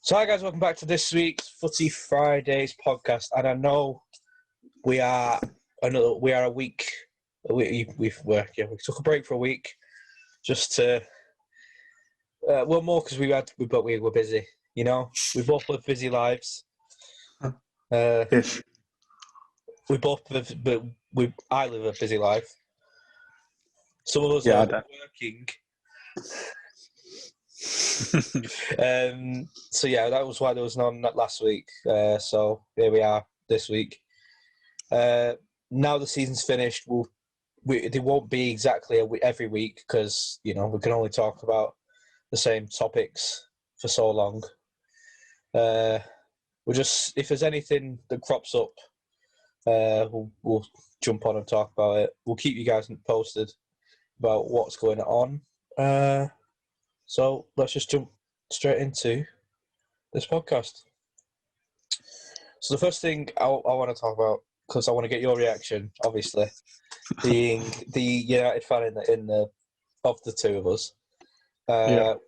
So hi guys, welcome back to this week's Footy Fridays podcast. And I know we are a week. We took a break for a week just to more because we were busy. You know, we both live busy lives. Ish. We both live, but I live a busy life. Some of us are working. So yeah, that was why there was none last week. So here we are this week. Now the season's finished. They won't be exactly every week because we can only talk about the same topics for so long. If there's anything that crops up, we'll jump on and talk about it. We'll keep you guys posted about what's going on. So let's just jump straight into this podcast. So the first thing I want to talk about, because I want to get your reaction, obviously, being the United fan of the two of us,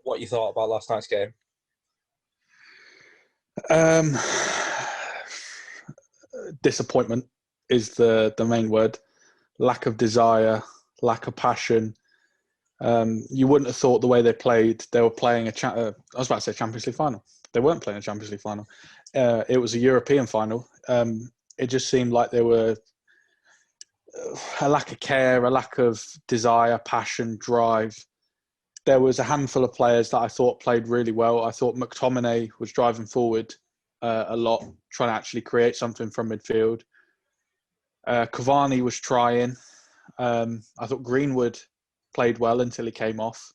what you thought about last night's game. Disappointment is the main word. Lack of desire, lack of passion. You wouldn't have thought the way they played, they were playing I was about to say Champions League final. They weren't playing a Champions League final. It was a European final. It just seemed like there were a lack of care, a lack of desire, passion, drive. There was a handful of players that I thought played really well. I thought McTominay was driving forward a lot, trying to actually create something from midfield. Cavani was trying. I thought Greenwood played well until he came off.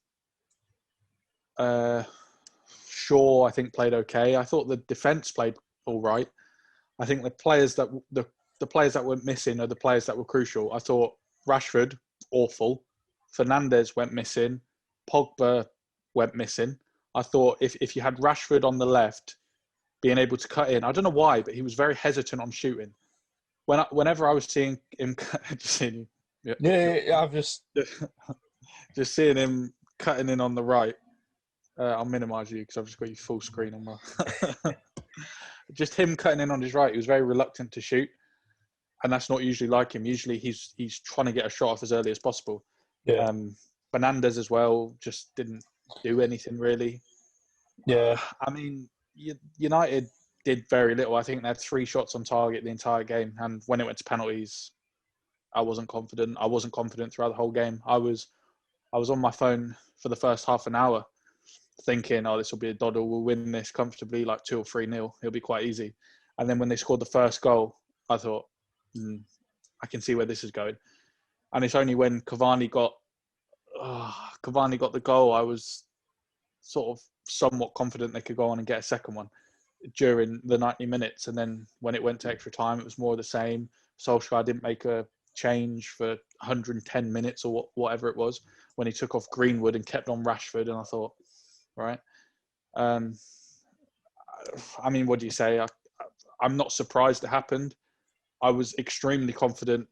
Shaw, I think, played okay. I thought the defence played all right. I think the players that were missing are the players that were crucial. I thought Rashford, awful. Fernandes went missing. Pogba went missing. I thought if you had Rashford on the left, being able to cut in, I don't know why, but he was very hesitant on shooting. Whenever I was seeing him, I've just seeing him cutting in on the right. I'll minimise you because I've just got you full screen on my. Just him cutting in on his right. He was very reluctant to shoot, and that's not usually like him. Usually he's trying to get a shot off as early as possible. Yeah. Fernandes as well just didn't do anything really. Yeah. I mean, United did very little. I think they had 3 shots on target the entire game, and when it went to penalties, I wasn't confident. I wasn't confident throughout the whole game. I was on my phone for the first half an hour thinking, this will be a doddle. We'll win this comfortably, like 2 or 3-0. It'll be quite easy. And then when they scored the first goal, I thought, I can see where this is going. And it's only when Cavani got the goal, I was sort of somewhat confident they could go on and get a second one during the 90 minutes. And then when it went to extra time, it was more of the same. Solskjaer didn't make a change for 110 minutes or whatever it was when he took off Greenwood and kept on Rashford. And I thought, right. I mean, what do you say? I'm not surprised it happened. I was extremely confident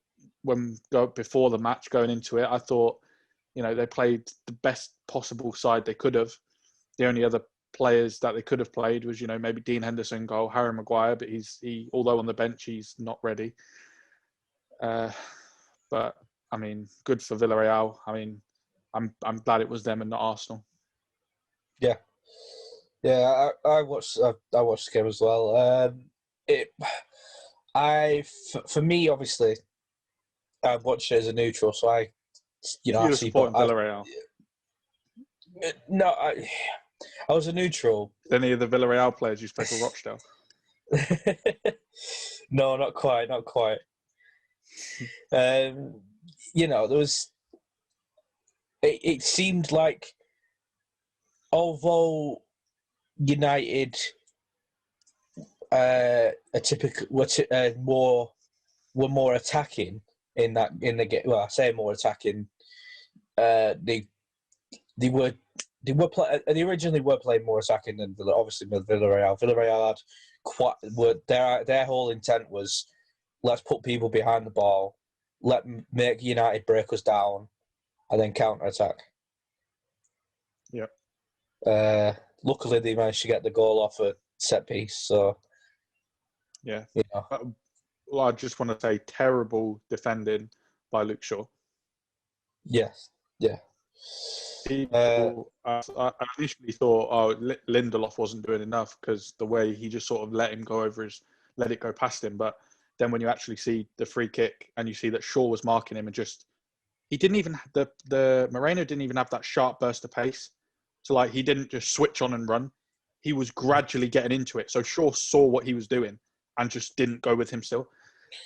before the match going into it. I thought, they played the best possible side they could have. The only other players that they could have played was, maybe Dean Henderson goal, Harry Maguire, but he although on the bench, he's not ready. But I mean, good for Villarreal. I mean, I'm glad it was them and not Arsenal. Yeah. I watched the game as well. For me, obviously, I watched it as a neutral, so I You're supporting Villarreal. No, I was a neutral. Any of the Villarreal players used to play for Rochdale? No, not quite. There was. It seemed like, although United were more attacking in the game. Well, I say more attacking. They originally were playing more attacking than obviously Villarreal. Villarreal had their whole intent was, let's put people behind the ball, make United break us down, and then counter attack. Yeah. luckily they managed to get the goal off a set piece. So Yeah. you know, Well, I just want to say terrible defending by Luke Shaw. yes, yeah. People, I initially thought, Lindelof wasn't doing enough because the way he just sort of let it go past him. But then when you actually see the free kick and you see that Shaw was marking him and he didn't even, the Moreno didn't even have that sharp burst of pace. So like, he didn't just switch on and run. He was gradually getting into it. So Shaw saw what he was doing and just didn't go with him still.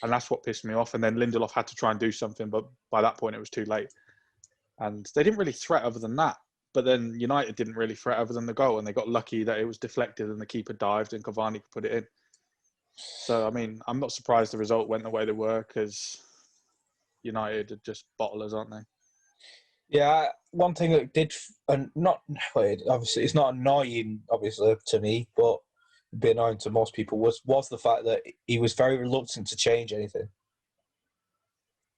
And that's what pissed me off. And then Lindelof had to try and do something, but by that point it was too late. And they didn't really threat other than that. But then United didn't really threat other than the goal. And they got lucky that it was deflected and the keeper dived and Cavani could put it in. So, I mean, I'm not surprised the result went the way they were because United are just bottlers, aren't they? Yeah, one thing that did, and obviously it's not annoying, obviously, to me, but it'd be annoying to most people, was the fact that he was very reluctant to change anything.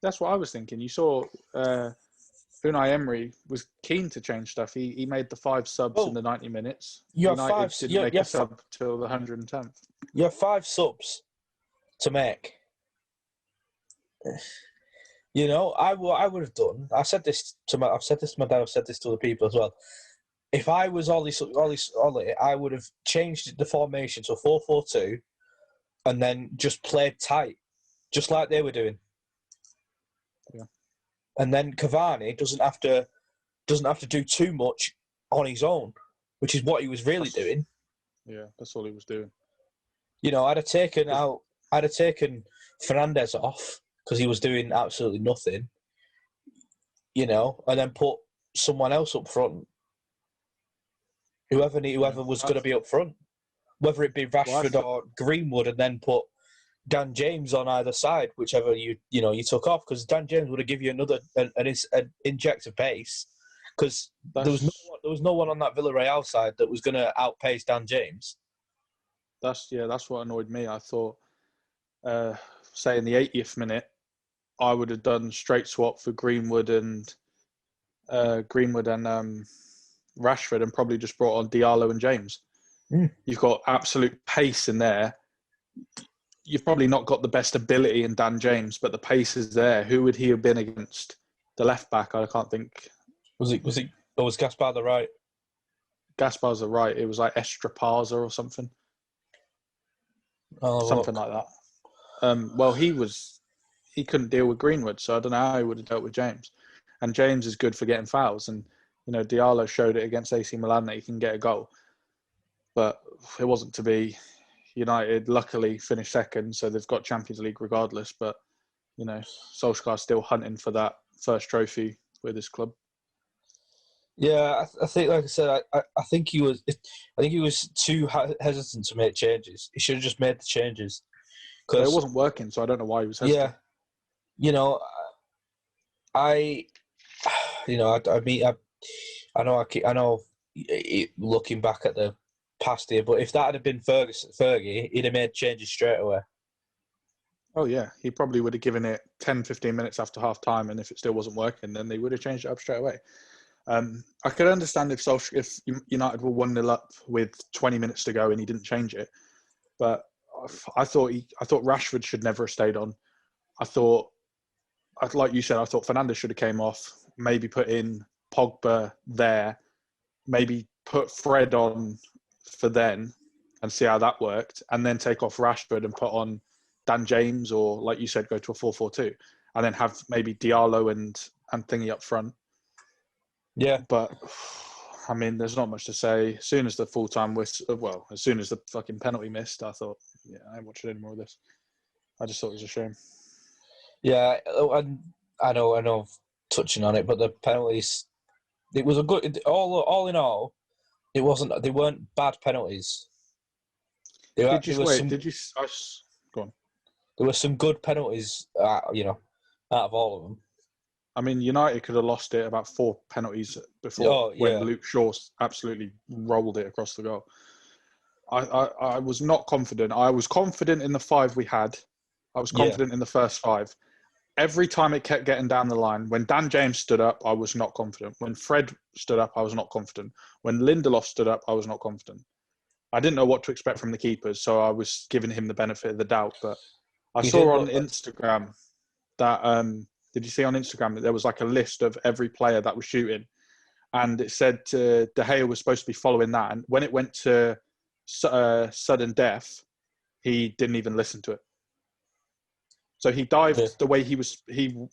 That's what I was thinking. You saw Unai Emery was keen to change stuff. He made the 5 subs in the 90 minutes. United didn't make a sub till the 110th. You have 5 subs to make. You know, I would have done. I've said this to my dad. I've said this to other people as well. If I was Ollie, I would have changed the formation to a 4-4-2, and then just played tight, just like they were doing. Yeah. And then Cavani doesn't have to do too much on his own, which is what he was really doing. Yeah, that's all he was doing. You know, I'd have taken Fernandes off because he was doing absolutely nothing. You know, and then put someone else up front. Whoever was going to be up front, whether it be Rashford or Greenwood, and then put Dan James on either side, whichever you took off, because Dan James would have given you another an inject of pace, because there was no one on that Villarreal side that was going to outpace Dan James. That's what annoyed me. I thought, say in the 80th minute, I would have done straight swap for Greenwood and Rashford, and probably just brought on Diallo and James. You've got absolute pace in there. You've probably not got the best ability in Dan James, but the pace is there. Who would he have been against? The left back, I can't think. Was Gaspar the right? Gaspar's the right. It was like Estrapaza or something. Something like that. Well, he couldn't deal with Greenwood, so I don't know how he would have dealt with James. And James is good for getting fouls, and Diallo showed it against AC Milan that he can get a goal, but it wasn't to be. United luckily finished second, so they've got Champions League regardless. But Solskjaer's still hunting for that first trophy with his club. Yeah, I think, like I said, I think he was too hesitant to make changes. He should have just made the changes. But it wasn't working, so I don't know why he was hesitant. Yeah, I know. Looking back at the past year, but if that had been Fergie, he'd have made changes straight away. Oh yeah, he probably would have given it 10, 15 minutes after half time, and if it still wasn't working, then they would have changed it up straight away. I could understand if United were 1-0 up with 20 minutes to go and he didn't change it, but I thought Rashford should never have stayed on. I thought, like you said, I thought Fernandes should have came off. Maybe put in Pogba there. Maybe put Fred on for then and see how that worked, and then take off Rashford and put on Dan James, or like you said, go to a 4-4-2, and then have maybe Diallo and Thingy up front. Yeah, but I mean, there's not much to say. As soon as the full-time as soon as the fucking penalty missed, I thought, I ain't watching any more of this. I just thought it was a shame. Yeah, and I know, touching on it, but the penalties, it was a good. All in all, it wasn't. They weren't bad penalties. Go on. There were some good penalties, out of all of them. I mean, United could have lost it about 4 penalties before when Luke Shaw absolutely rolled it across the goal. I was not confident. I was confident in the 5 we had. I was confident in the first 5. every time it kept getting down the line, when Dan James stood up, I was not confident. When Fred stood up, I was not confident. When Lindelof stood up, I was not confident. I didn't know what to expect from the keepers, so I was giving him the benefit of the doubt. But I saw on Instagram that, did you see on Instagram that there was like a list of every player that was shooting? And it said De Gea was supposed to be following that. And when it went to sudden death, he didn't even listen to it. So he dived the way he was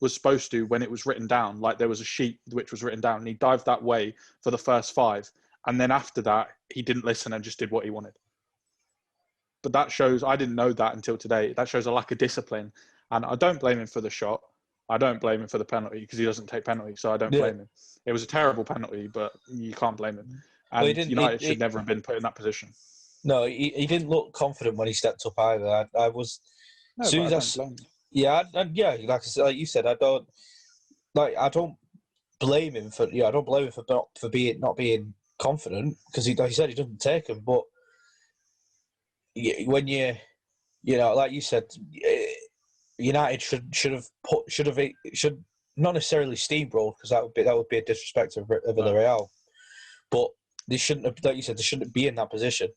supposed to when it was written down. Like there was a sheet which was written down, and he dived that way for the first 5. And then after that, he didn't listen and just did what he wanted. But that shows, I didn't know that until today. That shows a lack of discipline. And I don't blame him for the shot. I don't blame him for the penalty because he doesn't take penalties. So I don't blame him. It was a terrible penalty, but you can't blame him. And United should never have been put in that position. No, he didn't look confident when he stepped up either. I was... No, soon as I blame him. Yeah, like you said, I don't blame him for not being confident because he said he doesn't take them. But when you like you said, United should not necessarily steamroll because that would be a disrespect of Villarreal. But they shouldn't have, like you said, they shouldn't be in that position.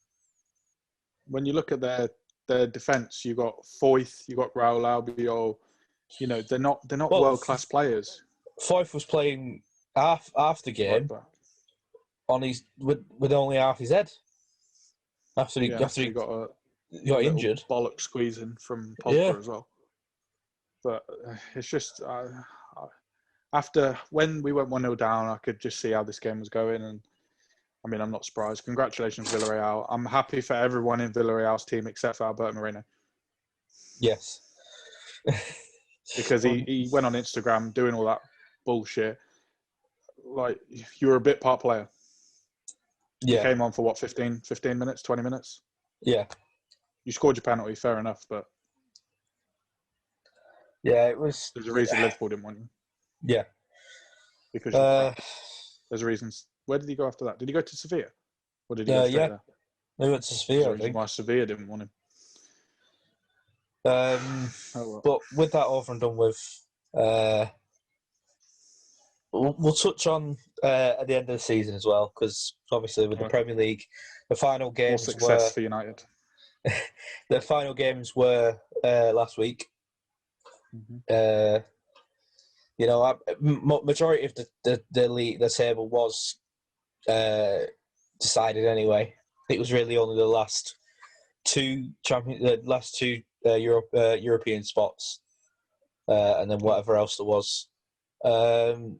When you look at their defence, you got Foyth, you got Raul Albiol. They're not world class players. Foyth was playing half the game on his with only half his head after he got injured. Bollock squeezing from Pogba as well. But it's just after when we went 1-0 down, I could just see how this game was going, and I mean, I'm not surprised. Congratulations, Villarreal. I'm happy for everyone in Villarreal's team except for Alberto Moreno. Yes. Because he went on Instagram doing all that bullshit. Like, you were a bit part player. Yeah. You came on for, 15 minutes, 20 minutes? Yeah. You scored your penalty, fair enough, but... Yeah, it was... There's a reason Liverpool didn't want you. Yeah. Because you're crap. There's reasons. Where did he go after that? Did he go to Sevilla? Or did he go straight there? He went to Sevilla, I think. Why Sevilla didn't want him. But with that over and done with, we'll touch on at the end of the season as well, because obviously with the Premier League, the final games more success for United. The final games were last week. Mm-hmm. Majority of the league, the table was decided anyway. It was really only the last two European spots, and then whatever else there was. I've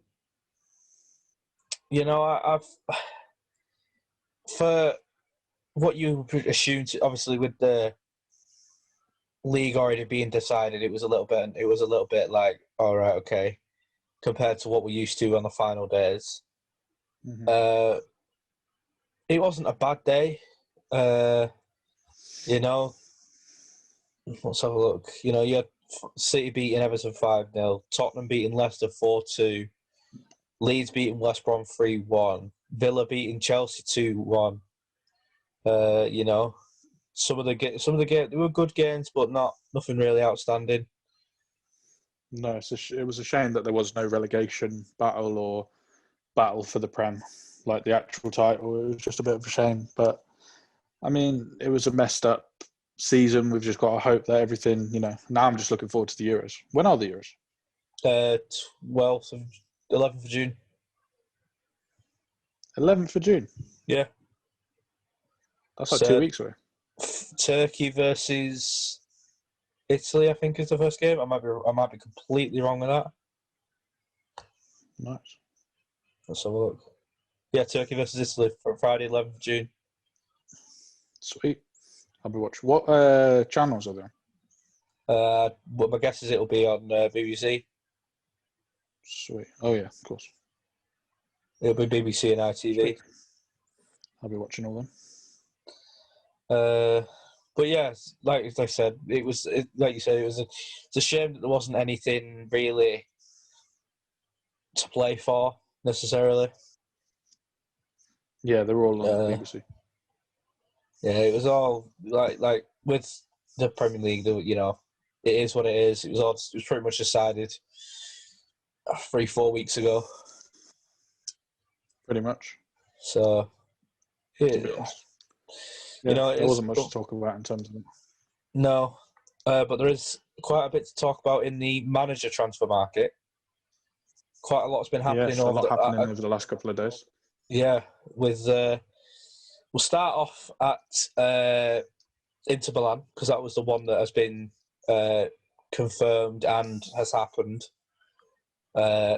for what you assumed, obviously with the league already being decided, it was a little bit like, all right, okay, compared to what we're used to on the final days. Mm-hmm. It wasn't a bad day. Let's have a look. You had City beating Everton 5-0, Tottenham beating Leicester 4-2, Leeds beating West Brom 3-1, Villa beating Chelsea 2-1. Some of the games they were good games, but nothing really outstanding. No, it was a shame that there was no relegation battle or battle for the Prem, like the actual title. It was just a bit of a shame, but I mean, it was a messed up season. We've just got to hope that everything, now I'm just looking forward to the Euros. When are the Euros? 11th of June. 11th of June? Yeah. That's like 2 weeks away. Turkey versus Italy, I think, is the first game. I might be completely wrong with that. Nice. Let's have a look. Yeah, Turkey versus Italy for Friday, 11th of June. Sweet. I'll be watching. What channels are there? But my guess is it'll be on BBC. Sweet. Oh yeah, of course. It'll be BBC and ITV. Sweet. I'll be watching all them. But yeah, like I said, like you said, it's a shame that there wasn't anything really to play for necessarily. Yeah, they were all on the BBC. Yeah, it was all like with the Premier League. it is what it is. It was pretty much decided 3-4 weeks ago. Pretty much. So, To be honest. Yeah, there wasn't much to talk about in terms of it. No, but there is quite a bit to talk about in the manager transfer market. Quite a lot's been happening Yes, a lot happening over the last couple of days. Yeah, with we'll start off at Inter Milan because that was the one that has been confirmed and has happened. Yeah.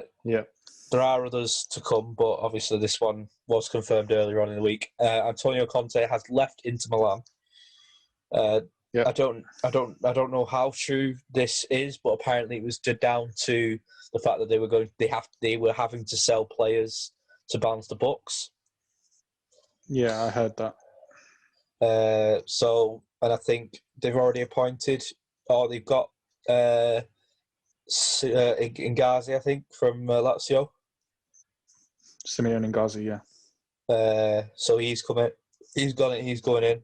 There are others to come, but obviously this one was confirmed earlier on in the week. Antonio Conte has left Inter Milan. Yeah. I don't know how true this is, but apparently it was down to the fact that they were having to sell players to balance the books. Yeah, I heard that. And I think they've already appointed, or they've got Ingazi, I think, from Lazio. Simeone Ingazi, yeah. So he's coming. He's going in.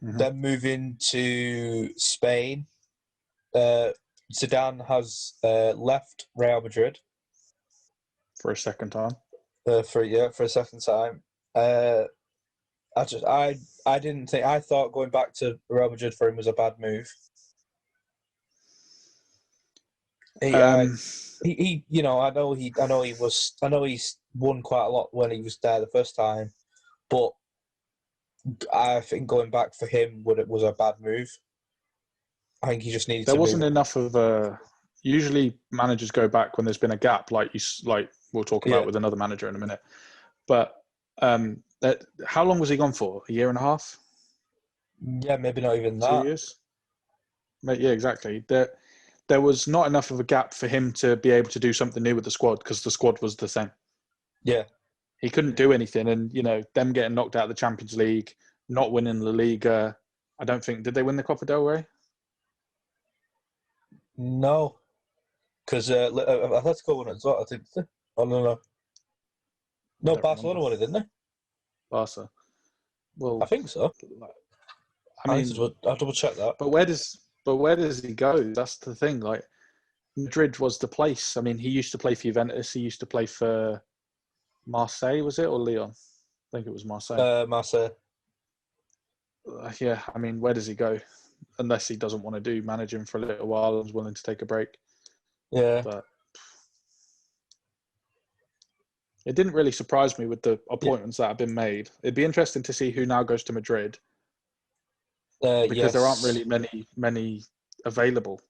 Then moving to Spain, Zidane has left Real Madrid for a second time. For a second time. I thought going back to Real Madrid for him was a bad move. I know he's won quite a lot when he was there the first time, but I think going back for him was a bad move. I think he just needed. There wasn't enough of usually managers go back when there's been a gap, like we'll talk about with another manager in a minute. But how long was he gone for? A year and a half? Yeah, maybe not even that. 2 years? Yeah, exactly. There was not enough of a gap for him to be able to do something new with the squad because the squad was the same. Yeah. He couldn't do anything. And, them getting knocked out of the Champions League, not winning La Liga. I don't think... Did they win the Copa del Rey? No. Because Atletico won it as well, I think. Oh, no. No, Barcelona won it, didn't they? Barca. Well, I think so. I'll double check that. But where does he go? That's the thing. Like, Madrid was the place. I mean, he used to play for Juventus. He used to play for Marseille, was it, or Lyon? I think it was Marseille. Marseille. Yeah, I mean, where does he go? Unless he doesn't want to do managing for a little while and is willing to take a break. Yeah. But it didn't really surprise me with the appointments that have been made. It'd be interesting to see who now goes to Madrid. Because there aren't really many available.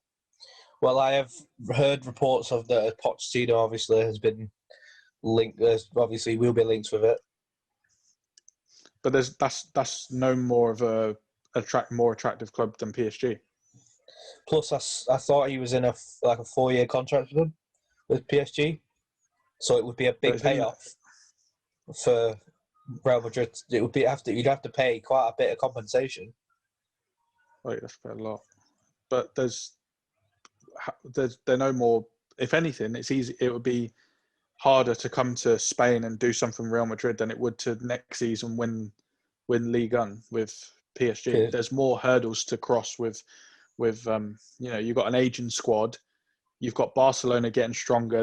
Well, I have heard reports of that Pochettino obviously has been linked. Obviously, will be linked with it. But that's no more of a more attractive club than PSG. Plus, I thought he was in a 4-year contract with PSG, so it would be a big payoff for Real Madrid. It would be you'd have to pay quite a bit of compensation. Right, that's quite a lot. But there's no more. If anything, it's easy. It would be harder to come to Spain and do something Real Madrid than it would to next season win Ligue 1 with PSG. Okay. There's more hurdles to cross with you've got an aging squad. You've got Barcelona getting stronger.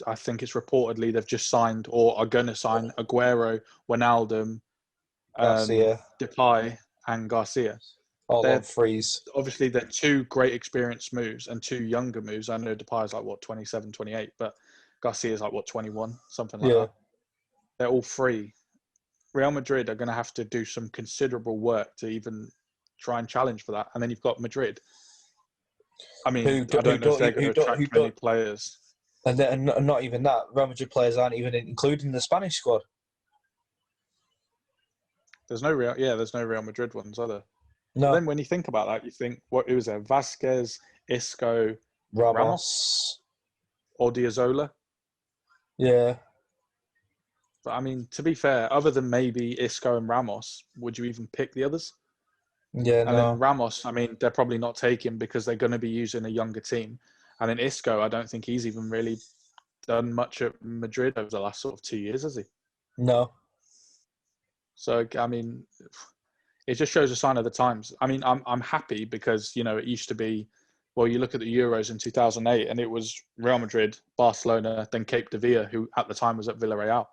I think it's reportedly they've just signed or are going to sign Aguero, Wijnaldum, Garcia, Depay, and Garcia. All on freeze. Obviously, they're two great experienced moves and two younger moves. I know Depay is 27, 28, but Garcia is 21, something like that. They're all free. Real Madrid are going to have to do some considerable work to even try and challenge for that. And then you've got Madrid. I mean, I don't know if they're going to attract many players. And not even that. Real Madrid players aren't even included in the Spanish squad. There's no Real Madrid ones, are there? No. But then when you think about that, you think, who was there? Vasquez, Isco, Ramos, Odriozola. Yeah. But I mean, to be fair, other than maybe Isco and Ramos, would you even pick the others? Yeah, and then Ramos, I mean, they're probably not taking because they're going to be using a younger team. And then Isco, I don't think he's even really done much at Madrid over the last 2 years, has he? No. So, I mean, it just shows a sign of the times. I mean, I'm happy because, it used to be, well, you look at the Euros in 2008 and it was Real Madrid, Barcelona, then Cape de Villa, who at the time was at Villarreal.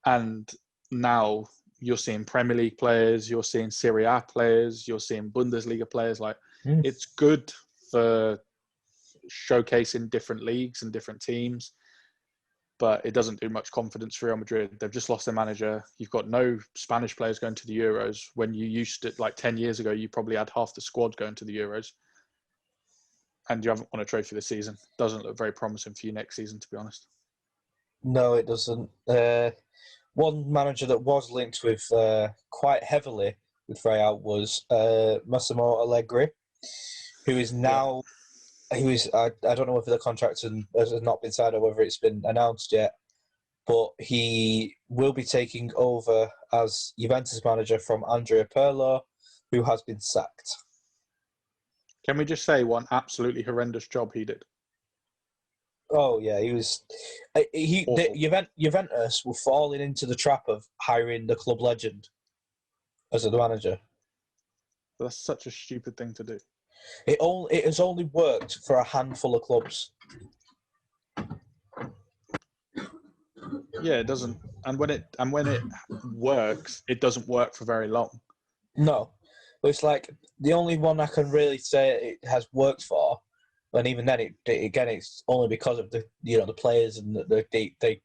And now you're seeing Premier League players, you're seeing Serie A players, you're seeing Bundesliga players. It's good for showcasing different leagues and different teams, but it doesn't do much confidence for Real Madrid. They've just lost their manager. You've got no Spanish players going to the Euros when you used to, 10 years ago, you probably had half the squad going to the Euros. And you haven't won a trophy this season. Doesn't look very promising for you next season, to be honest. No, it doesn't. One manager that was linked with quite heavily with Real was Massimo Allegri, who is now... I don't know whether the contract has not been signed or whether it's been announced yet, but he will be taking over as Juventus manager from Andrea Pirlo, who has been sacked. Can we just say what an absolutely horrendous job he did? Oh yeah, he was. Juventus were falling into the trap of hiring the club legend as the manager. That's such a stupid thing to do. It has only worked for a handful of clubs. Yeah, it doesn't. And when it works, it doesn't work for very long. No, but it's like the only one I can really say it has worked for, and even then, it's only because of the players and the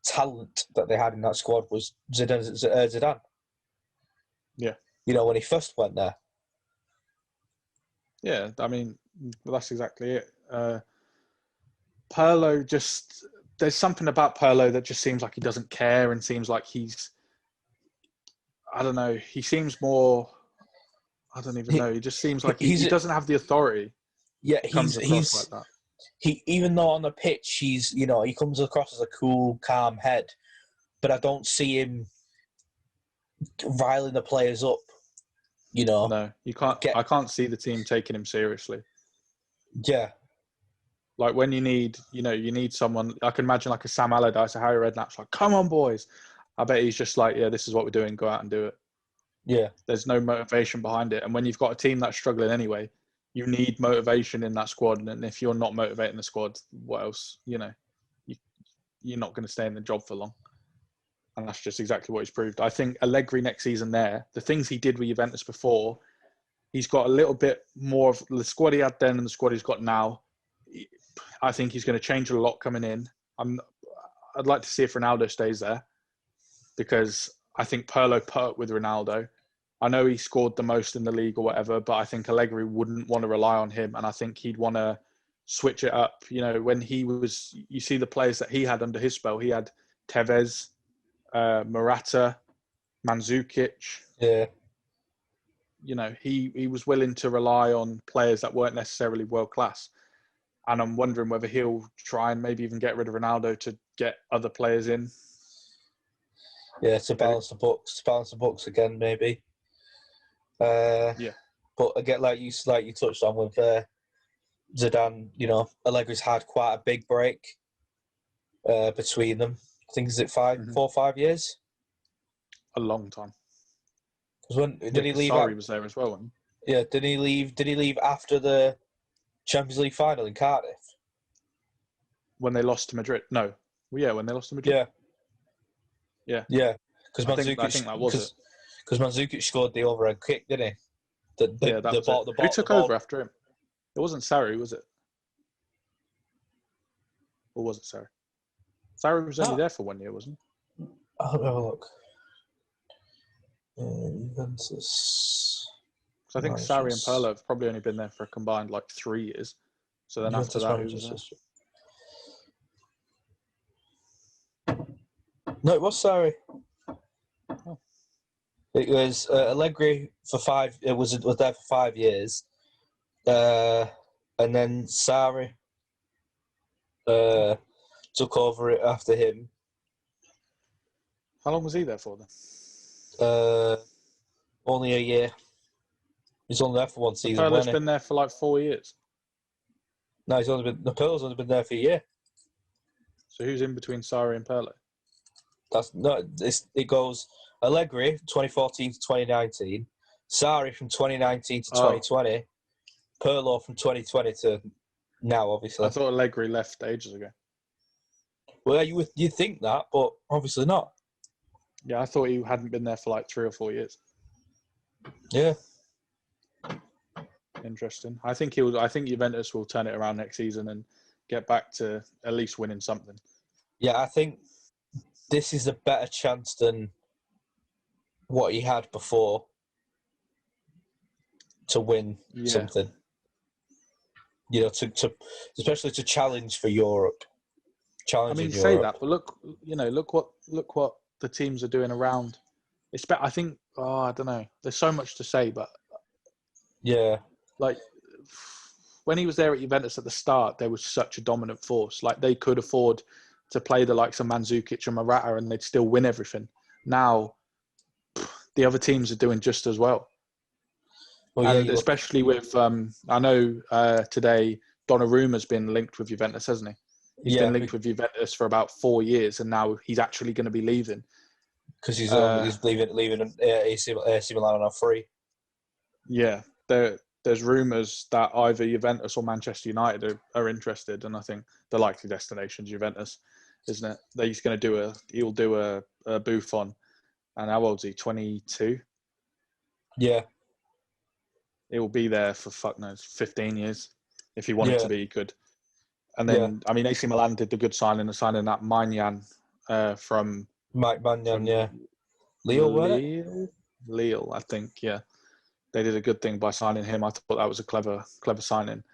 talent that they had in that squad was Zidane. Yeah. When he first went there. Yeah, I mean, that's exactly it. Pirlo there's something about Pirlo that just seems like he doesn't care and seems like I don't know, he seems more, I don't even know, he just seems like he doesn't have the authority. Yeah, comes across like that. Even though on the pitch, he comes across as a cool, calm head, but I don't see him riling the players up. No, you can't. I can't see the team taking him seriously. Yeah, like when you need someone. I can imagine like a Sam Allardyce, a Harry Redknapp's like, "Come on, boys." I bet he's just like, "Yeah, this is what we're doing. Go out and do it." Yeah. There's no motivation behind it, and when you've got a team that's struggling anyway, you need motivation in that squad. And if you're not motivating the squad, what else? You're not going to stay in the job for long. And that's just exactly what he's proved. I think Allegri next season the things he did with Juventus before, he's got a little bit more of the squad he had then and the squad he's got now. I think he's going to change a lot coming in. I'd like to see if Ronaldo stays there because I think Pirlo put up with Ronaldo. I know he scored the most in the league or whatever, but I think Allegri wouldn't want to rely on him. And I think he'd want to switch it up. When you see the players that he had under his spell, he had Tevez, Morata, Mandzukic. Yeah. He was willing to rely on players that weren't necessarily world class. And I'm wondering whether he'll try and maybe even get rid of Ronaldo to get other players in. Yeah, to balance the books again, maybe. Yeah. But again, like you touched on with Zidane, Allegri's had quite a big break between them. I think is it 4 or 5 years? A long time. Because when did he leave? Sarri was there as well. Wasn't he? Yeah, did he leave? Did he leave after the Champions League final in Cardiff? When they lost to Madrid? No. Well, yeah, when they lost to Madrid. Yeah. Because I think that was it. Because Mandzukic scored the overhead kick, didn't he? Who took over after him? It wasn't Sarri, was it? Or was it Sarri? Sarri was only there for 1 year, wasn't he? I'll have a look. Juventus. So I think Sarri and Pirlo have probably only been there for a combined 3 years. So then after that, who was there? No, it was Sarri. Oh. It was Allegri for 5. It was there for 5 years, and then Sarri took over it after him. How long was he there for then? Only a year. He's only there for 1 season. Pirlo's been there for 4 years. No, Pirlo's only been there for a year. So who's in between Sarri and Pirlo? It goes Allegri 2014 to 2019, Sarri from 2019 to Oh, 2020. Pirlo from 2020 to now, obviously. I thought Allegri left ages ago. Well, you'd think that, but obviously not. Yeah, I thought he hadn't been there for like 3 or 4 years. Yeah. Interesting. I think Juventus will turn it around next season and get back to at least winning something. Yeah, I think this is a better chance than what he had before to win something. You know, to especially to challenge for Europe. Challenging Europe. Say that, but look what the teams are doing around. I think, I don't know. There's so much to say, but yeah, like when he was there at Juventus at the start, there was such a dominant force. Like they could afford to play the likes of Mandzukic and Morata, and they'd still win everything. Now, the other teams are doing just as well. And especially with, I know today Donnarumma's been linked with Juventus, hasn't he? He's been linked with Juventus for about 4 years, and now he's actually going to be leaving because he's leaving AC Milan on a free. Yeah, there's rumours that either Juventus or Manchester United are interested, and I think the likely destination's Juventus, isn't it? He'll do a Buffon, and how old's he? 22. Yeah. He will be there for 15 years. If he wanted to be, he could. And then, AC Milan did the good signing that Maignan from... Mike Maignan, yeah. Lille, I think, yeah. They did a good thing by signing him. I thought that was a clever signing.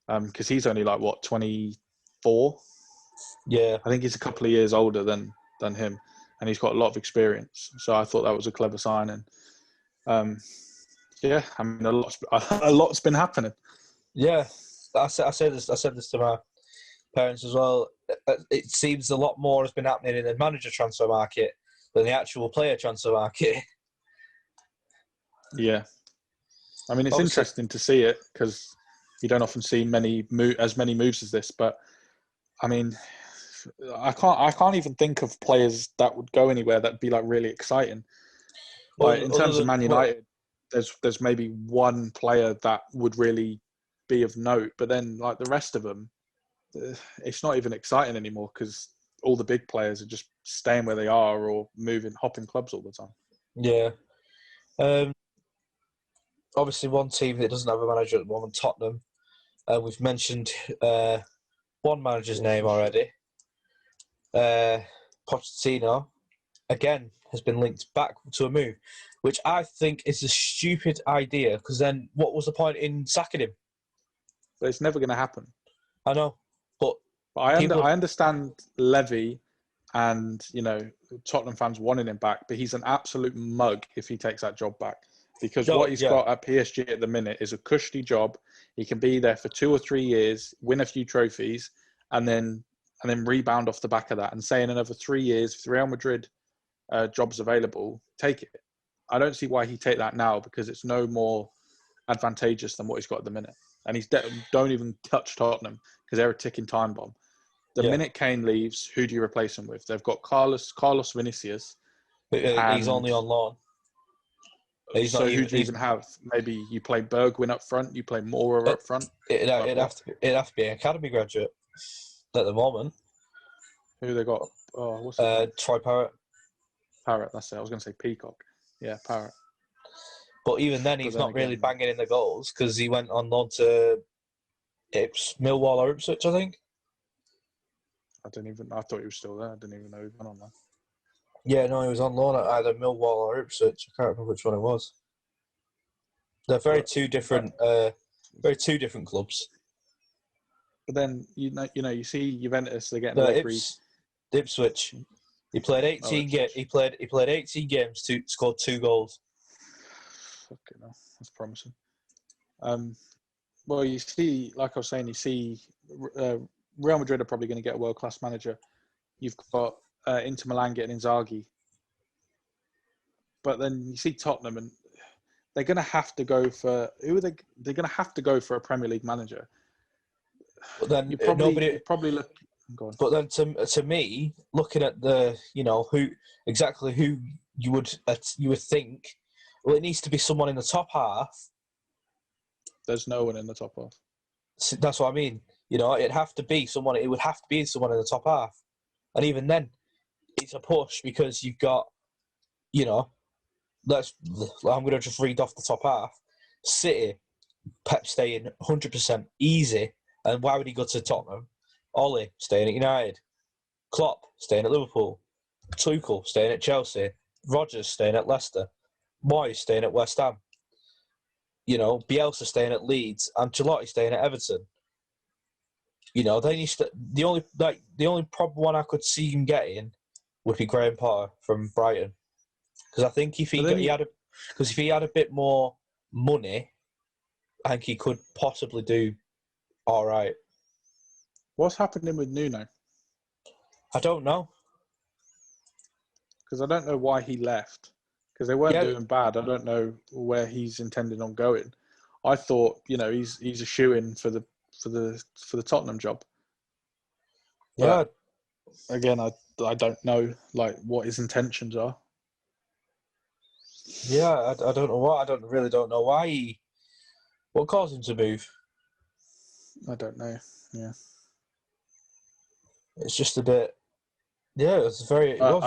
Because he's only 24? Yeah. I think he's a couple of years older than him. And he's got a lot of experience. So I thought that was a clever signing. A lot's been happening. Yeah, I said this to my parents as well. It seems a lot more has been happening in the manager transfer market than the actual player transfer market. Yeah, it's interesting to see it because you don't often see as many moves as this. But I can't even think of players that would go anywhere that'd be really exciting. In terms of Man United. There's maybe one player that would really be of note, but then the rest of them, it's not even exciting anymore because all the big players are just staying where they are or hopping clubs all the time. Yeah. Obviously, one team that doesn't have a manager at the moment, Tottenham. We've mentioned one manager's name already. Pochettino, again, has been linked back to a move, which I think is a stupid idea because then what was the point in sacking him? But it's never going to happen. I know, but I understand Levy and, Tottenham fans wanting him back, but he's an absolute mug if he takes that job back. Because what he's got at PSG at the minute is a cushy job. He can be there for 2 or 3 years, win a few trophies, and then rebound off the back of that. And say in another 3 years, if Real Madrid jobs available, take it. I don't see why he'd take that now because it's no more advantageous than what he's got at the minute. And don't even touch Tottenham because they're a ticking time bomb. The minute Kane leaves, who do you replace him with? They've got Carlos Vinicius. He's only on loan. Who do you even have? Maybe you play Bergwijn up front, you play Moura up front. It'd have to be an academy graduate at the moment. Who they got? Oh, what's his name? Troy Parrott. Parrott, that's it. I was going to say Peacock. Yeah, Parrott. But even then, he's not really banging in the goals because he went on loan to Millwall or Ipswich, I think. I thought he was still there. I didn't even know he went on there. Yeah, no, he was on loan at either Millwall or Ipswich. I can't remember which one it was. They're very two different clubs. But then you see Juventus, they're getting Allegri. Ipswich. He played 18 games. He played 18 games. Scored 2 goals. Fucking hell, that's promising. Well, you see, like I was saying, Real Madrid are probably going to get a world-class manager. You've got Inter Milan getting Inzaghi. But then you see Tottenham, and they're going to have to go for... Who are they? They're going to have to go for a Premier League manager. But then you probably look... Go on. But then to me, looking at the, who you would think Well, it needs to be someone in the top half. There's no one in the top half. That's what I mean. You know, it'd have to be someone. It would have to be someone in the top half, and even then, it's a push because you've got, you know, I'm going to just read off the top half. City, Pep staying 100% easy, and why would he go to Tottenham? Ollie staying at United, Klopp staying at Liverpool, Tuchel staying at Chelsea, Rodgers staying at Leicester, Moyes staying at West Ham. You know, Bielsa staying at Leeds, Ancelotti staying at Everton. You know, they need to, the only problem one I could see him getting would be Graham Potter from Brighton, because I think if he had a bit more money, I think he could possibly do all right. What's happening with Nuno? I don't know. Because I don't know why he left. Because they weren't doing bad. I don't know where he's intending on going. I thought, you know, he's a shoo-in for the Tottenham job. But again, I don't know like what his intentions are. Yeah, I don't know what. I don't know why what caused him to move. I don't know. Yeah. It's just a bit. Yeah, it was very odd.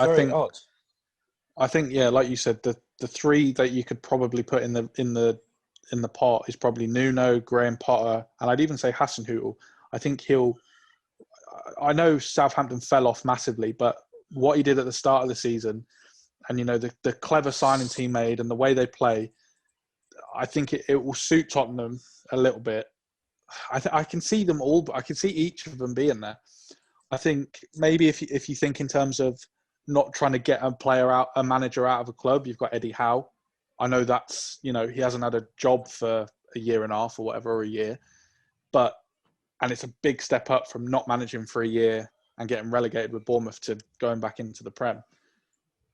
I think, yeah, like you said, the three that you could probably put in the pot is probably Nuno, Graham Potter, and I'd even say Hasenhüttl. I think I know Southampton fell off massively, but what he did at the start of the season, and you know the clever signings he made and the way they play, I think it will suit Tottenham a little bit. I can see them all, but I can see each of them being there. I think maybe if you think in terms of not trying to get a manager out of a club, you've got Eddie Howe. I know that's, you know, he hasn't had a job for a year and a half or whatever, or a year, and it's a big step up from not managing for a year and getting relegated with Bournemouth to going back into the Prem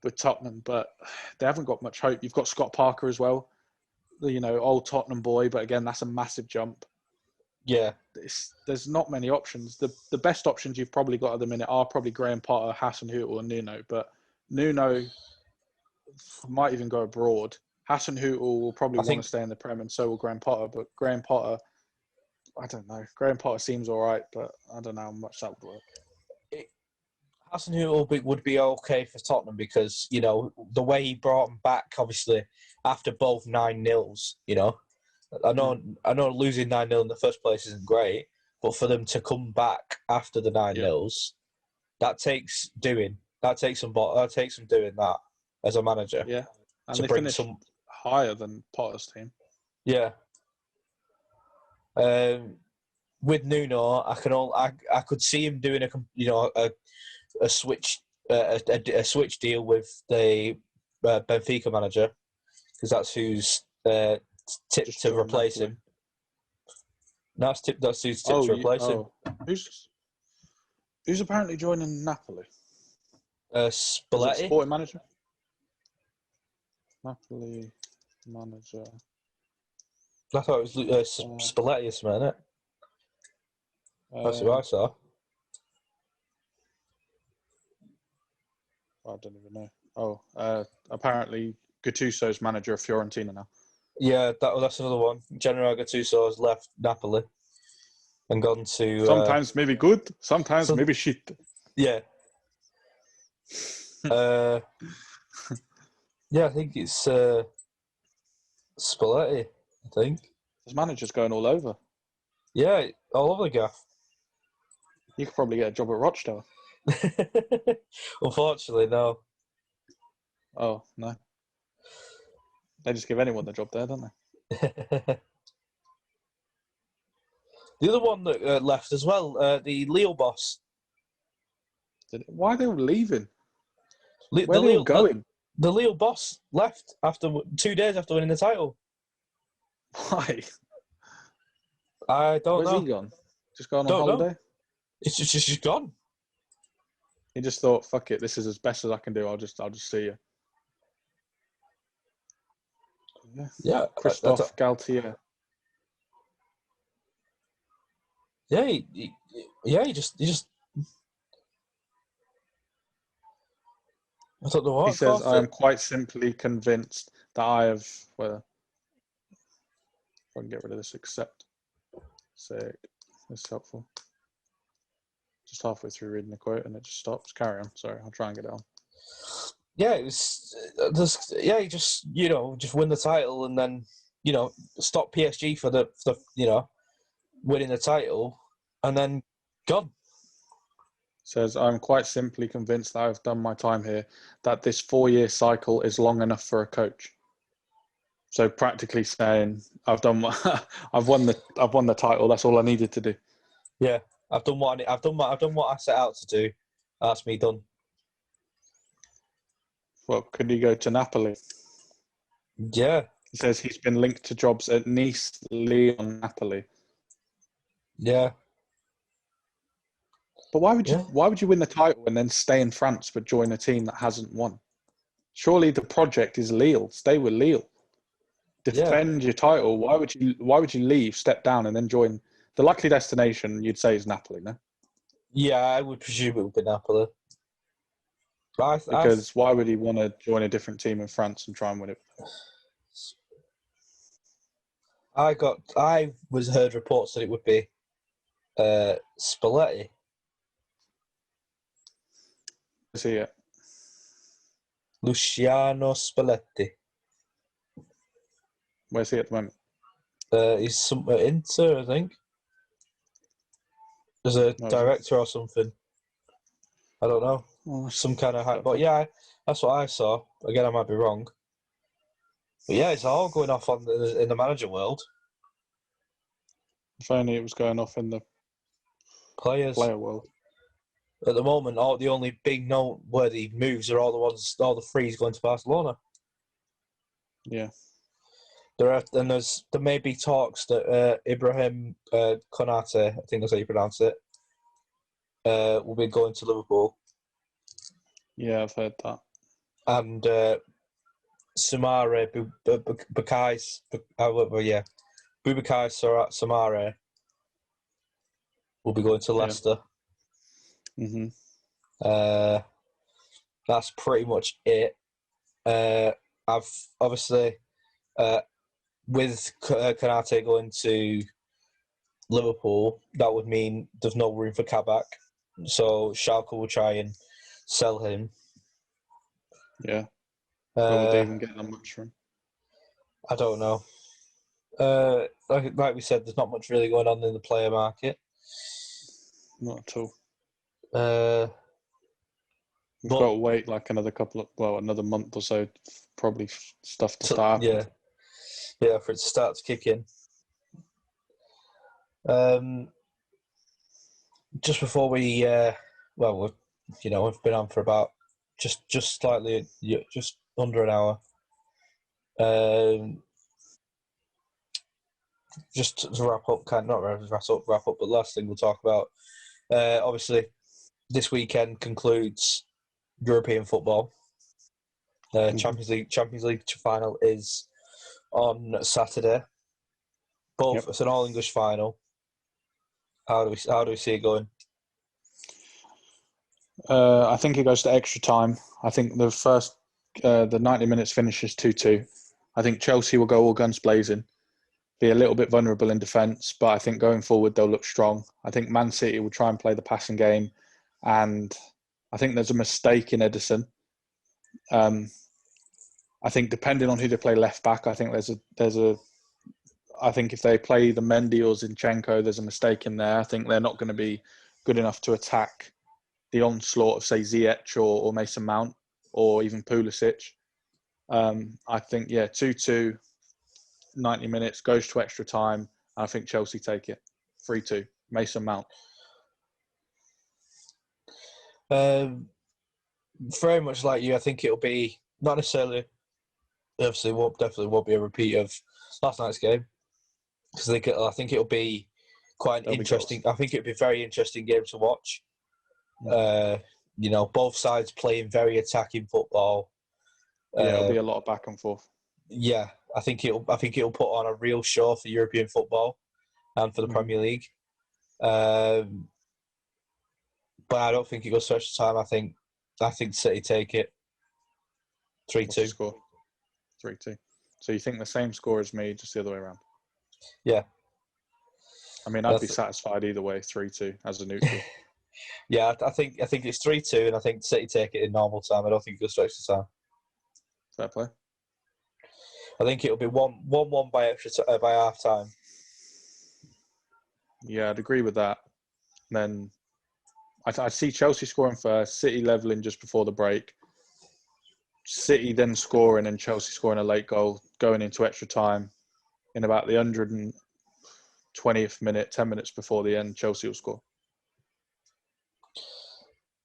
with Tottenham. But they haven't got much hope. You've got Scott Parker as well, you know, old Tottenham boy, but again, that's a massive jump. Yeah. There's not many options. The best options you've probably got at the minute are probably Graham Potter, Hasenhüttl, and Nuno. But Nuno might even go abroad. Hasenhüttl will probably want to stay in the Prem, and so will Graham Potter. But Graham Potter, I don't know. Graham Potter seems all right, but I don't know how much that would work. Hasenhüttl would be okay for Tottenham because, you know, the way he brought him back, obviously, after both 9-0s, you know. I know losing 9-0 in the first place isn't great, but for them to come back after the 9-0s, that takes some doing that as a manager. Yeah, and they finished higher than Potter's team. Yeah. With Nuno, I could see him doing a switch deal with the Benfica manager, because that's who's tipped to replace him. That's who's tipped to replace him. Who's apparently joining Napoli? Spalletti. Sporting manager. Napoli manager. I thought it was Spalletti or something, isn't it? That's who I saw. I don't even know. Apparently Gattuso's manager of Fiorentina now. Yeah, that's another one. General Gattuso has left Napoli and gone to... sometimes maybe good, sometimes maybe shit. Yeah. Yeah, I think it's Spalletti, I think. His manager's going all over. Yeah, all over the gaff. You could probably get a job at Rochdale. Unfortunately, no. Oh, no. They just give anyone the job there, don't they? The other one that left as well, the Lille boss. Why are they all leaving? Where are they all going? The Lille boss left after 2 days after winning the title. Why? I don't know. Where's he gone? Just gone on holiday? Know. It's just gone. He just thought, fuck it, this is as best as I can do. I'll just see you. Yeah. Christophe Galtier. Yeah, he just. I don't know what. He says, I am quite simply convinced that I have. Well, if I can get rid of this, accept. Sick. That's helpful. Just halfway through reading the quote and it just stops. Carry on. Sorry, I'll try and get it on. Yeah, it was. You just win the title and then stop PSG for the winning the title and then gone. Says, I'm quite simply convinced that I've done my time here, that this 4-year cycle is long enough for a coach. So practically saying, I've won the title. That's all I needed to do. Yeah, I've done what I set out to do. That's me done. Well, could he go to Napoli? Yeah. He says he's been linked to jobs at Nice, Lyon, Napoli. Yeah. But why would you win the title and then stay in France but join a team that hasn't won? Surely the project is Lille. Stay with Lille. Defend your title. Why would you leave, step down, and then join? The likely destination you'd say is Napoli, no? Yeah, I would presume it would be Napoli. Because why would he want to join a different team in France and try and win it? I heard reports that it would be Spalletti. See it. Luciano Spalletti. Where's he at the moment? He's somewhere Inter, I think. As a director or something. I don't know. Some kind of hype. But yeah, that's what I saw. Again, I might be wrong. But yeah, it's all going off in the manager world. If only it was going off in the player world. At the moment, the only big noteworthy moves are all the threes going to Barcelona. Yeah. There may be talks that Ibrahim Konate, I think that's how you pronounce it, will be going to Liverpool. Yeah, I've heard that. And Soumaré Boubacar Soumaré will be going to Leicester. Yeah. Mm-hmm. That's pretty much it. I've obviously with Konate going to Liverpool, that would mean there's no room for Kabak. So Schalke will try and sell him. Yeah. But would they even get that much for him? I don't know. Like we said, there's not much really going on in the player market. Not at all. We've got to wait like another month or so, probably stuff to start. Yeah, for it to start to kick in. Just before we, we've been on for about just slightly, just under an hour. Just to wrap up, but last thing we'll talk about. Obviously, this weekend concludes European football. Champions League final is on Saturday. It's an all English final. How do we see it going? I think it goes to extra time. I think the 90 minutes finishes 2-2. I think Chelsea will go all guns blazing, be a little bit vulnerable in defence, but I think going forward they'll look strong. I think Man City will try and play the passing game, and I think there's a mistake in Edison. I think depending on who they play left back, I think I think if they play the Mendy or Zinchenko, there's a mistake in there. I think they're not going to be good enough to attack the onslaught of, say, Ziyech or Mason Mount or even Pulisic. I think, 2-2, 90 minutes, goes to extra time. I think Chelsea take it. 3-2, Mason Mount. Very much like you, I think it'll be not necessarily, obviously, definitely won't be a repeat of last night's game. Because I think it'll be quite an interesting. I think it'll be a very interesting game to watch. Both sides playing very attacking football. It'll be a lot of back and forth. Yeah, I think it'll put on a real show for European football and for the Premier League. But I don't think it goes to extra time. I think City take it 3-2. Score 3-2. So you think the same score as me, just the other way around? Yeah. I mean, I'd be satisfied either way, 3-2 as a neutral. Yeah, I think it's 3-2, and I think City take it in normal time. I don't think it goes to extra time. Fair play. I think it'll be 1-1 by half time. Yeah, I'd agree with that. Then I see Chelsea scoring first, City levelling just before the break. City then scoring and Chelsea scoring a late goal, going into extra time. In about the 120th minute, 10 minutes before the end, Chelsea will score.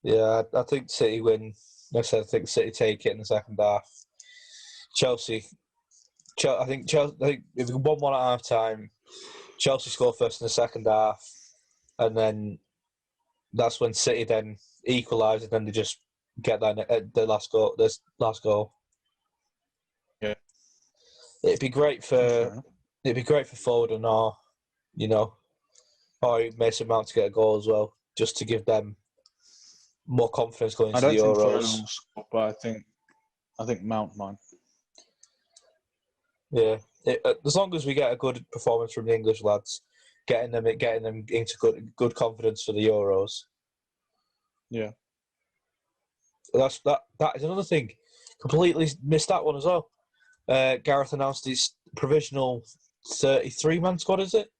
Yeah, I think City win. Like I said, I think City take it in the second half. I think if we 1-1 at half time, Chelsea score first in the second half, and then that's when City then equalise, and then they just get the last goal. This last goal. Yeah, it'd be great for Foden or Mason Mount to get a goal as well, just to give them more confidence going into the Euros. I don't think Foden will score, but I think Mount might. Yeah, as long as we get a good performance from the English lads, getting them into good confidence for the Euros. Yeah, that is another thing. Completely missed that one as well. Gareth announced his provisional 33-man squad. Is it?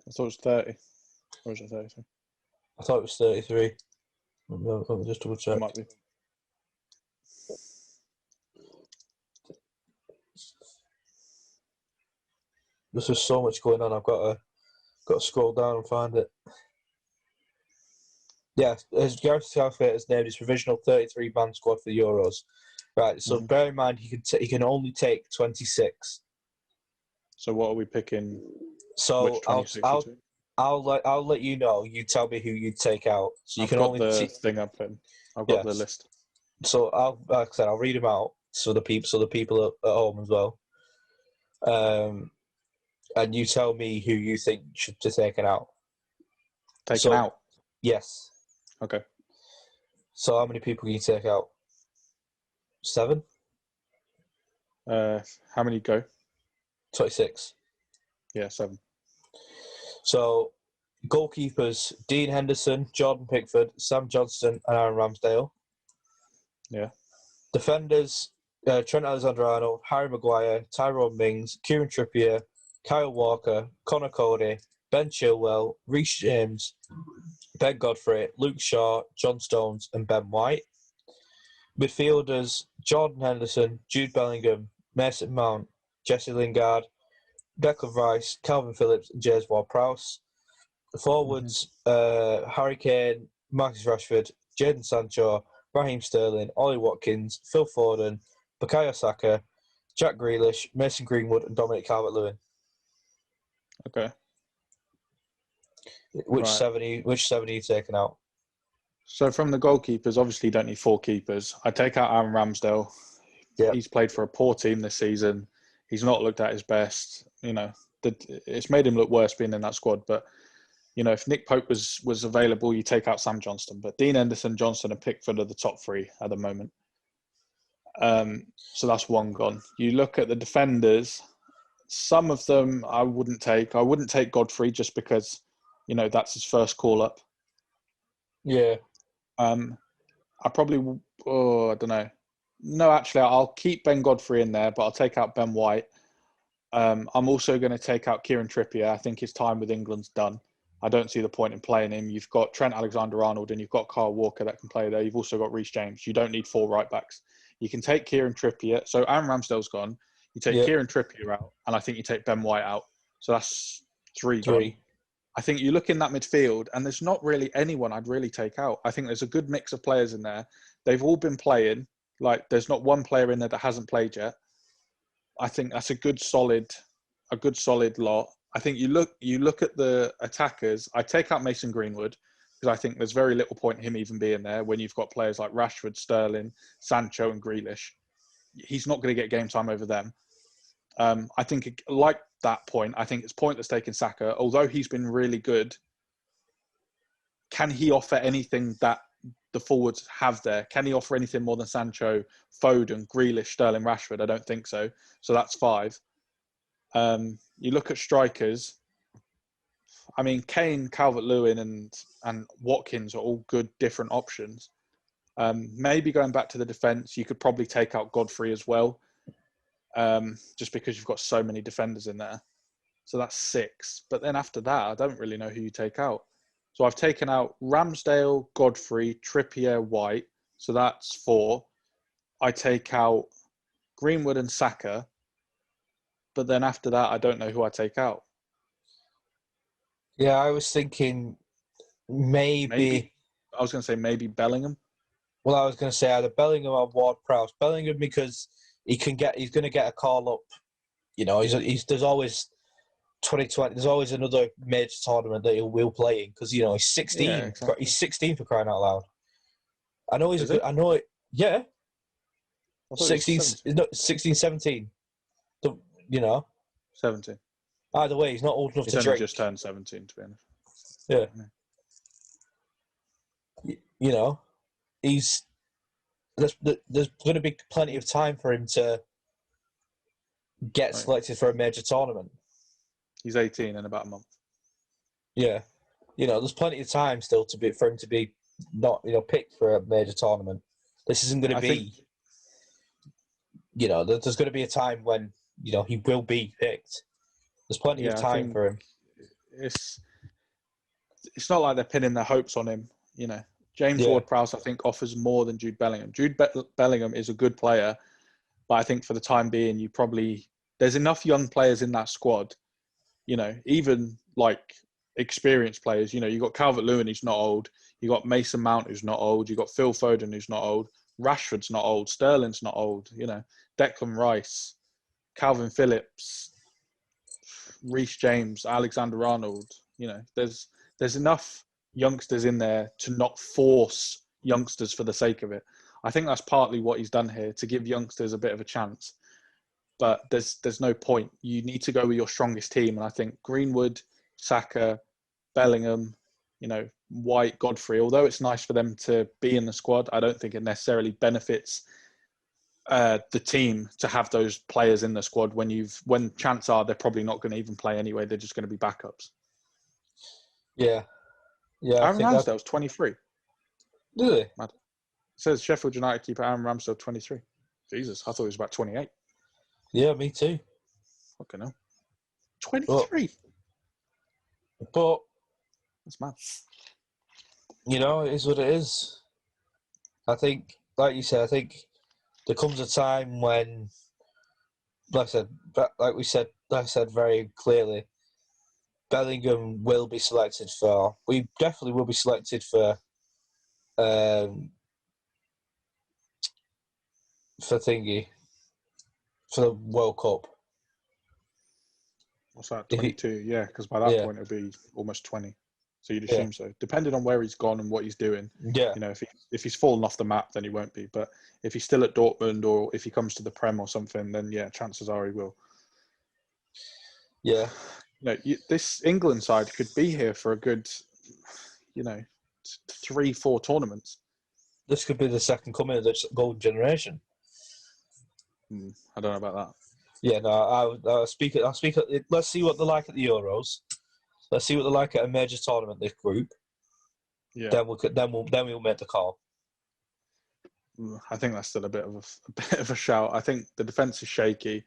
I thought it was 30. Or is it 33? I thought it was 33. Let me just double check. It might be. There's just so much going on. I've got to scroll down and find it. Yeah, as Gareth Southgate has named his provisional 33-man squad for the Euros. Right, so bear in mind he can only take 26. So what are we picking? So I'll let you know. You tell me who you'd take out. So you can only thing up in. I've got the list. So like I said, I'll read them out so the people at home as well. And you tell me who you think should be taken out. Taken out? Yes. Okay. So how many people can you take out? 7? How many go? 26. Yeah, 7. So goalkeepers: Dean Henderson, Jordan Pickford, Sam Johnston, and Aaron Ramsdale. Yeah. Defenders: Trent Alexander-Arnold, Harry Maguire, Tyrone Mings, Kieran Trippier, Kyle Walker, Connor Cody, Ben Chilwell, Reece James, Ben Godfrey, Luke Shaw, John Stones, and Ben White. Midfielders: Jordan Henderson, Jude Bellingham, Mason Mount, Jesse Lingard, Declan Rice, Calvin Phillips, and James Ward-Prowse. Forwards: Harry Kane, Marcus Rashford, Jadon Sancho, Raheem Sterling, Ollie Watkins, Phil Foden, Bukayo Saka, Jack Grealish, Mason Greenwood, and Dominic Calvert-Lewin. Okay. Which 7 are you taking out? So from the goalkeepers, obviously you don't need 4 keepers. I take out Aaron Ramsdale. Yep. He's played for a poor team this season. He's not looked at his best. It's made him look worse being in that squad. But, if Nick Pope was available, you take out Sam Johnston. But Dean Henderson, Johnston, and Pickford are the top 3 at the moment. So that's one gone. You look at the defenders. Some of them I wouldn't take. I wouldn't take Godfrey just because, that's his first call-up. Yeah. I probably, I don't know. No, actually, I'll keep Ben Godfrey in there, but I'll take out Ben White. I'm also going to take out Kieran Trippier. I think his time with England's done. I don't see the point in playing him. You've got Trent Alexander-Arnold and you've got Kyle Walker that can play there. You've also got Reece James. You don't need 4 right-backs. You can take Kieran Trippier. So Aaron Ramsdale's gone. You take Kieran Trippier out, and I think you take Ben White out. So that's 3 gone. I think you look in that midfield, and there's not really anyone I'd really take out. I think there's a good mix of players in there. They've all been playing. Like, there's not one player in there that hasn't played yet. I think that's a good solid lot. I think you look at the attackers. I take out Mason Greenwood because I think there's very little point in him even being there when you've got players like Rashford, Sterling, Sancho, and Grealish. He's not going to get game time over them. I think, like that point, I think it's pointless taking Saka. Although he's been really good, can he offer anything that the forwards have there. Can he offer anything more than Sancho, Foden, Grealish, Sterling, Rashford? I don't think so. So that's 5. You look at strikers. I mean, Kane, Calvert-Lewin, and Watkins are all good, different options. Maybe going back to the defence, you could probably take out Godfrey as well, just because you've got so many defenders in there. So that's 6. But then after that, I don't really know who you take out. So I've taken out Ramsdale, Godfrey, Trippier, White. So that's 4. I take out Greenwood and Saka. But then after that, I don't know who I take out. Yeah, I was thinking maybe I was going to say maybe Bellingham. Well, I was going to say either Bellingham or Ward-Prowse. Bellingham because he's going to get a call up. You know, there's always 2020. There's always another major tournament that he will play in because you know he's 16. Yeah, exactly. He's 16 for crying out loud. I know he's Is good. it? I know it. Yeah, 16, 17. You know, 17. either way, he's not old enough He's to only drink. just turned 17, to be honest. Yeah. You know, there's going to be plenty of time for him to get selected for a major tournament. He's 18 in about a month. Yeah, you know, there's plenty of time still for him to be not picked for a major tournament. This isn't going to be. You know, there's going to be a time when he will be picked. There's plenty of time for him. It's not like they're pinning their hopes on him. You know, James Ward-Prowse I think offers more than Jude Bellingham. Jude Bellingham is a good player, but I think for the time being, there's enough young players in that squad. You know, even like experienced players. You know, you got Calvert-Lewin, who's not old. You got Mason Mount, who's not old. You got Phil Foden, who's not old. Rashford's not old. Sterling's not old. You know, Declan Rice, Calvin Phillips, Reece James, Alexander-Arnold. You know, there's enough youngsters in there to not force youngsters for the sake of it. I think that's partly what he's done here, to give youngsters a bit of a chance. But there's no point. You need to go with your strongest team. And I think Greenwood, Saka, Bellingham, White, Godfrey, although it's nice for them to be in the squad, I don't think it necessarily benefits the team to have those players in the squad when chances are they're probably not going to even play anyway. They're just going to be backups. Yeah. Aaron Ramsdale's 23. Really? Mad. It says Sheffield United keeper Aaron Ramsdale 23. Jesus, I thought he was about 28. Yeah, me too. Fucking hell. 23. But that's mad. It is what it is. I think, like you said, there comes a time when, like I said very clearly, Bellingham will be selected for. We definitely will be selected for for the World Cup. What's that? 22? Yeah, because by that point it'll be almost 20. So you'd assume so, depending on where he's gone and what he's doing. Yeah. If he's fallen off the map, then he won't be. But if he's still at Dortmund or if he comes to the Prem or something, then chances are he will. Yeah. This England side could be here for a good, 3-4 tournaments. This could be the second coming of the golden generation. I don't know about that. Yeah, no, I'll speak. Let's see what they're like at the Euros. Let's see what they're like at a major tournament. This group. Yeah. Then we'll make the call. I think that's still a bit of a shout. I think the defense is shaky.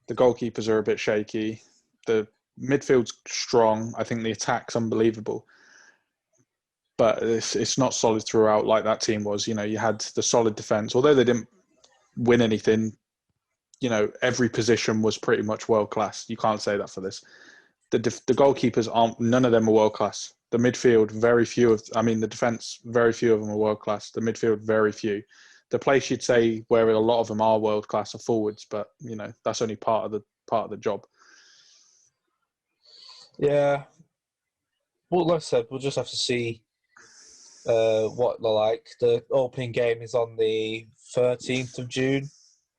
The goalkeepers are a bit shaky. The midfield's strong. I think the attack's unbelievable. But it's not solid throughout like that team was. You had the solid defense. Although they didn't win anything, every position was pretty much world class. You can't say that for this. The goalkeepers none of them are world class. The midfield, the defense, very few of them are world class. The midfield, very few. The place you'd say where a lot of them are world class are forwards, but that's only part of the job. Yeah. Well, like I said, we'll just have to see what they're like. The opening game is on the 13th of June,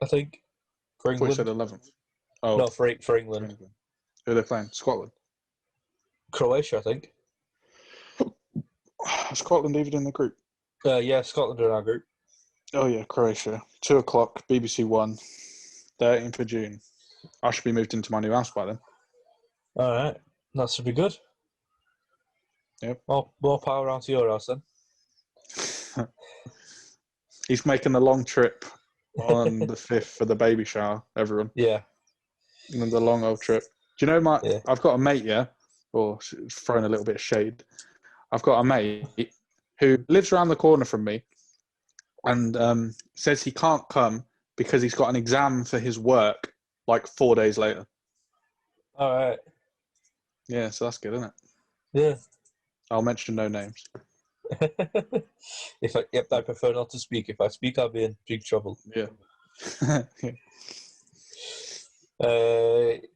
I think. For England. I thought you said 11th. Oh, no, for England. Who are they playing? Scotland? Croatia, I think. Scotland even in the group? Yeah, Scotland are in our group. Oh yeah, Croatia. 2:00, BBC One, 13th of June. I should be moved into my new house by then. All right, that should be good. Yep. More power around to your house then. He's making the long trip on the 5th for the baby shower, everyone. Yeah. And the long old trip. Do you know Yeah. I've got a mate, yeah? Or throwing a little bit of shade. I've got a mate who lives around the corner from me and says he can't come because he's got an exam for his work like 4 days later. All right. Yeah, so that's good, isn't it? Yeah. I'll mention no names. I prefer not to speak. If I speak, I'll be in big trouble. Yeah.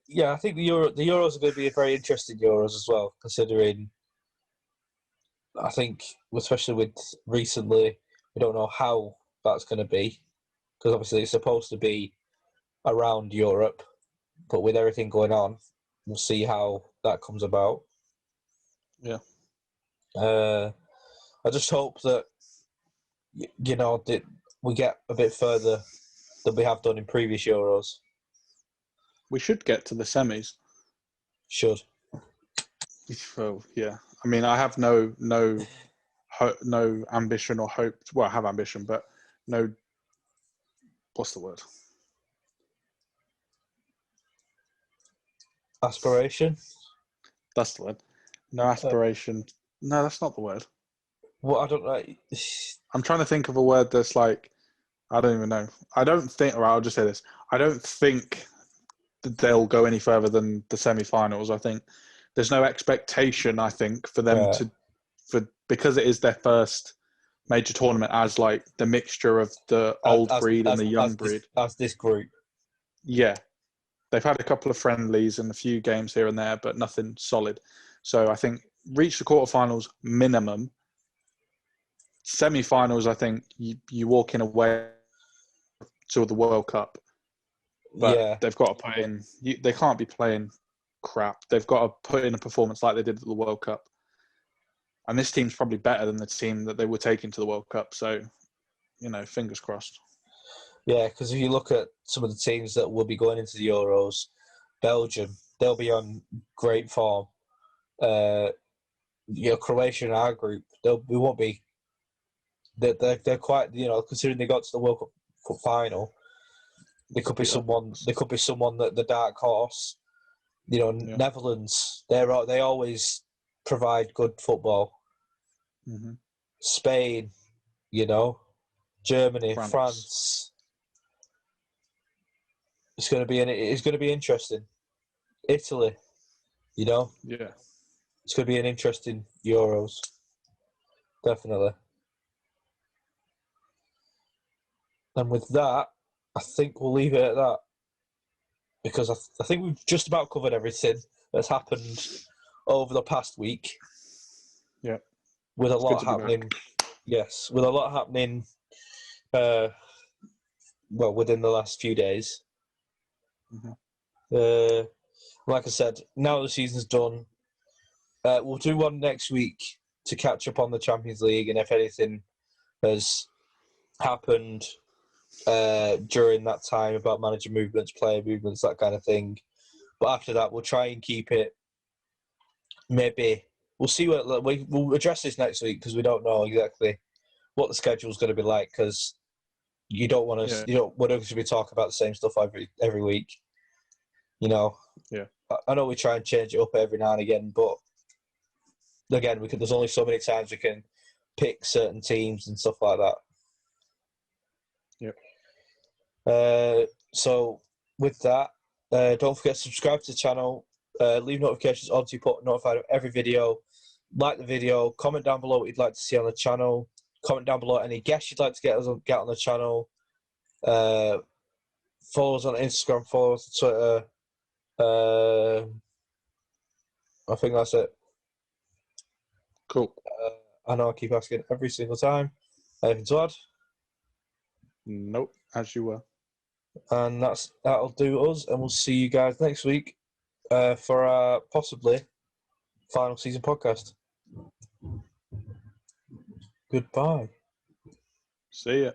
Yeah, I think the Euros are going to be a very interesting Euros as well, considering I think, especially with recently, we don't know how that's going to be, because obviously it's supposed to be around Europe, but with everything going on, we'll see how that comes about. Yeah. I just hope that that we get a bit further than we have done in previous Euros. We should get to the semis. Should. Well, yeah. I mean, I have no ambition or hope. Well, I have ambition, but no. What's the word? Aspiration. That's the word. No aspiration. No, that's not the word. Well, I don't know. I'm trying to think of a word that's like, I don't even know. I don't think, or I'll just say this. I don't think that they'll go any further than the semi-finals. I think there's no expectation, I think, for them because it is their first major tournament as like the mixture of the old breed and the young breed. As this group. Yeah. They've had a couple of friendlies and a few games here and there, but nothing solid. So I think reach the quarterfinals minimum. Semi-finals, I think you walk in away to the World Cup. But they've got to put in. They can't be playing crap. They've got to put in a performance like they did at the World Cup. And this team's probably better than the team that they were taking to the World Cup. So, fingers crossed. Yeah, because if you look at some of the teams that will be going into the Euros, Belgium, they'll be on great form. Croatia in our group, we won't be. They're quite, considering they got to the World Cup final. There could be someone. There could be someone that the dark horse. Netherlands. They always provide good football. Mm-hmm. Spain, Germany, France. It's going to be interesting. Italy, Yeah. It's going to be an interesting Euros. Definitely. And with that, I think we'll leave it at that. Because I think we've just about covered everything that's happened over the past week. Yeah. With a lot happening. Yes, with a lot happening within the last few days. Mm-hmm. Like I said, now the season's done, we'll do one next week to catch up on the Champions League and if anything has happened during that time about manager movements, player movements, that kind of thing. But after that, we'll try and keep it. Maybe we'll see we'll address this next week because we don't know exactly what the schedule is going to be like because you don't want to. We're not going to be talking about the same stuff every week. Yeah. I know we try and change it up every now and again, but again, there's only so many times we can pick certain teams and stuff like that. Yep. So with that, don't forget to subscribe to the channel, leave notifications on so you get notified of every video. Like the video, comment down below what you'd like to see on the channel. Comment down below any guests you'd like to get on the channel. Follow us on Instagram, follow us on Twitter. I think that's it. Cool. I know I keep asking every single time. Anything to add? Nope, as you were. And that'll do us, and we'll see you guys next week for our possibly final season podcast. Goodbye. See ya.